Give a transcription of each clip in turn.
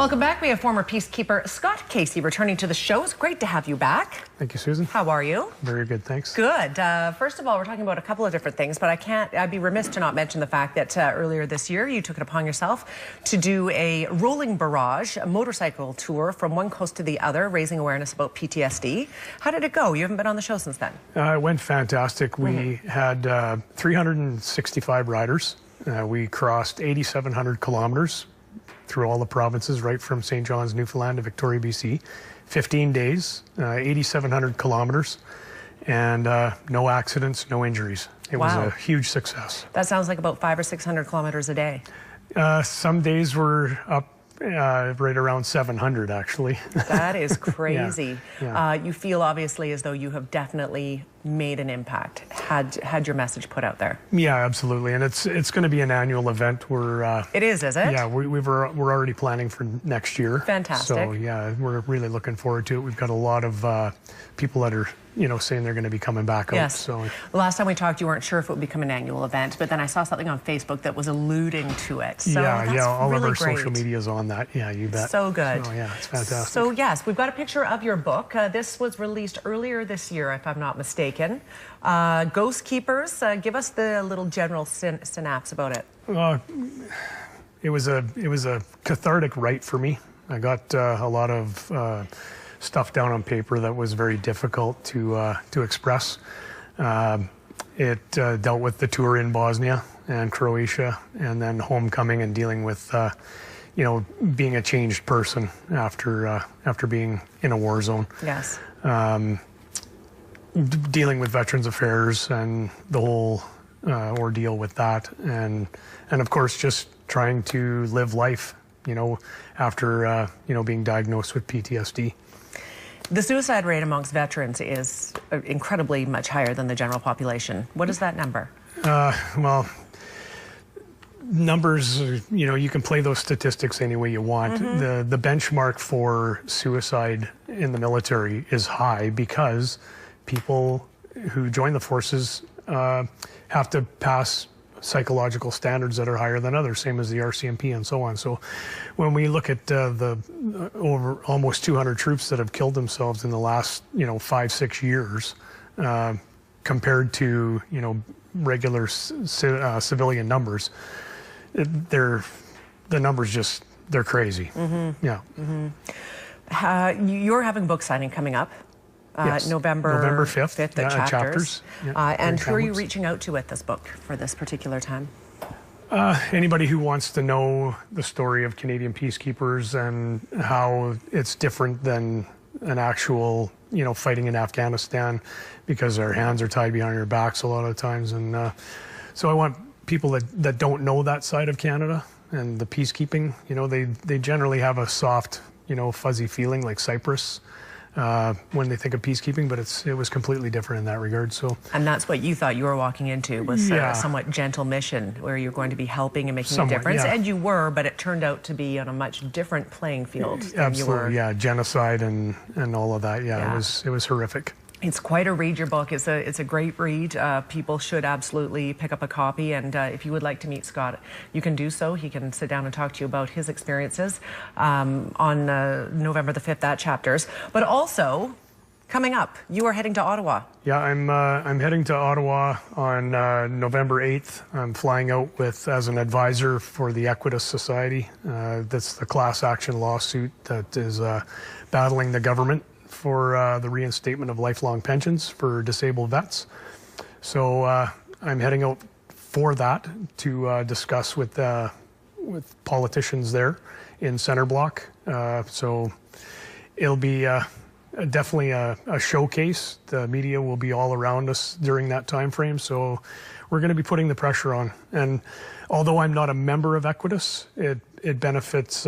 Welcome back. We have former peacekeeper Scott Casey returning to the show. It's great to have you back. Thank you, Susan. How are you? Very good, thanks. Good. First of all, we're talking about a couple of different things, but I'd be remiss to not mention the fact that earlier this year you took it upon yourself to do a rolling barrage, a motorcycle tour from one coast to the other, raising awareness about PTSD. How did it go? You haven't been on the show since then. It went fantastic. We had 365 riders. We crossed 8,700 kilometers through all the provinces, right from St. John's, Newfoundland to Victoria, BC. 15 days, 8,700 kilometers, and no accidents, no injuries. It was a huge success. That sounds like about 500 or 600 kilometers a day. Some days were up right around 700, actually. That is crazy. Yeah. You feel obviously as though you have definitely made an impact, had your message put out there. Yeah, absolutely, and it's going to be an annual event. It is it? Yeah, we're already planning for next year. Fantastic. So yeah, we're really looking forward to it. We've got a lot of people that are saying they're going to be coming back out. Yes. So the last time we talked, you weren't sure if it would become an annual event, but then I saw something on Facebook that was alluding to it. So yeah, all really of our great. social media is on that. Yeah, you bet. So good. So yeah, it's fantastic. So yes, we've got a picture of your book. This was released earlier this year, if I'm not mistaken. Ghostkeepers. Give us the little general synapse about it. It was a cathartic write for me. I got a lot of stuff down on paper that was very difficult to express. It dealt with the tour in Bosnia and Croatia, and then homecoming and dealing with being a changed person after being in a war zone. Yes. Dealing with Veterans Affairs and the whole ordeal with that, and of course just trying to live life, after being diagnosed with PTSD. The suicide rate amongst veterans is incredibly much higher than the general population. What is that number? Well, numbers, you can play those statistics any way you want. The benchmark for suicide in the military is high because people who join the forces have to pass psychological standards that are higher than others, same as the RCMP and so on. So when we look at the over almost 200 troops that have killed themselves in the last 5-6 years compared to regular civilian numbers, the numbers just, they're crazy. Yeah. You're having book signing coming up. Yes. November 5th at Chapters. And who are you reaching out to with this book for this particular time? Anybody who wants to know the story of Canadian peacekeepers and how it's different than an actual, fighting in Afghanistan, because our hands are tied behind our backs a lot of times. And so I want people that don't know that side of Canada and the peacekeeping. They generally have a soft, fuzzy feeling like Cyprus when they think of peacekeeping, but it was completely different in that regard. So, and that's what you thought you were walking into, was a somewhat gentle mission where you're going to be helping and making a difference, and you were, but it turned out to be on a much different playing field than absolutely, you were. Yeah, genocide and all of that. Yeah, it was horrific. It's quite a read, your book. It's a great read. People should absolutely pick up a copy, and if you would like to meet Scott, you can do so. He can sit down and talk to you about his experiences on November the 5th at Chapters. But also, coming up, you are heading to Ottawa. Yeah, I'm heading to Ottawa on November 8th. I'm flying out as an advisor for the Equitas Society. That's the class action lawsuit that is battling the government for the reinstatement of lifelong pensions for disabled vets. So I'm heading out for that to discuss with politicians there in Centre Block. So it'll be definitely a showcase. The media will be all around us during that time frame. So we're going to be putting the pressure on. And although I'm not a member of Equitas, it benefits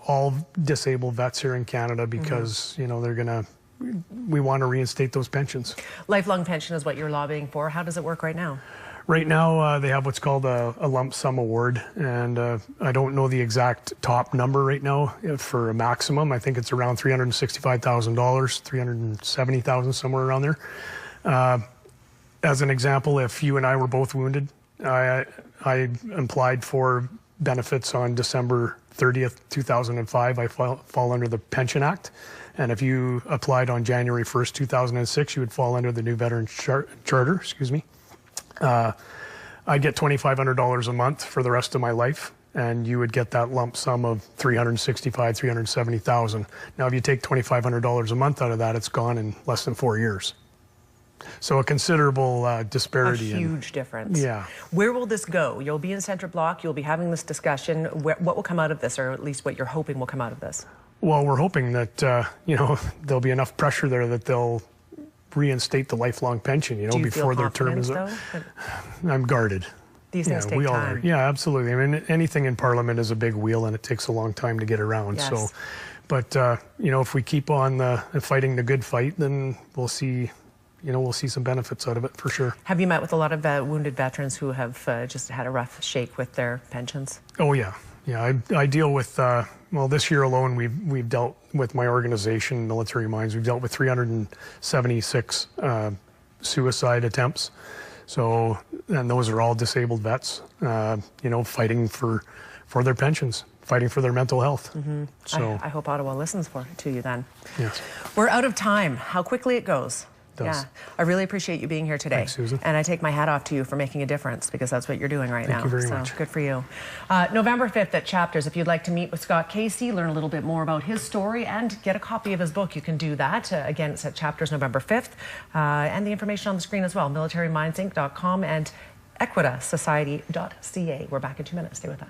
all disabled vets here in Canada because we want to reinstate those pensions. Lifelong pension is what you're lobbying for. How does it work right now? Right now they have what's called a lump sum award, and I don't know the exact top number right now for a maximum. I think it's around $365,000, $370,000, somewhere around there. As an example, if you and I were both wounded, I applied for benefits on December 30th, 2005, I fall under the Pension Act. And if you applied on January 1st, 2006, you would fall under the new Veterans Charter, excuse me. I'd get $2,500 a month for the rest of my life, and you would get that lump sum of $365,000, $370,000. Now, if you take $2,500 a month out of that, it's gone in less than 4 years. So a considerable disparity. A huge difference. Yeah. Where will this go? You'll be in Centre Block, you'll be having this discussion. What will come out of this, or at least what you're hoping will come out of this? Well, we're hoping that, there'll be enough pressure there that they'll reinstate the lifelong pension, Do you before feel their term is up. Though? I'm guarded. These things take we all time. are. Yeah, absolutely. I mean, anything in Parliament is a big wheel, and it takes a long time to get around. Yes. So, but if we keep on fighting the good fight, then we'll see. We'll see some benefits out of it for sure. Have you met with a lot of wounded veterans who have just had a rough shake with their pensions? Oh yeah, yeah. I deal with this year alone we've dealt with my organization, Military Minds. We've dealt with 376 suicide attempts. So, and those are all disabled vets, fighting for their pensions, fighting for their mental health. Mm-hmm. So I hope Ottawa listens to you then. Yes. We're out of time. How quickly it goes. Does. Yeah, I really appreciate you being here today. Thanks, Susan. And I take my hat off to you for making a difference, because that's what you're doing right now. Thank you very much. Good for you. November 5th at Chapters. If you'd like to meet with Scott Casey, learn a little bit more about his story, and get a copy of his book, you can do that. Again, it's at Chapters November 5th. And the information on the screen as well, militarymindsinc.com and equitasociety.ca. We're back in 2 minutes. Stay with us.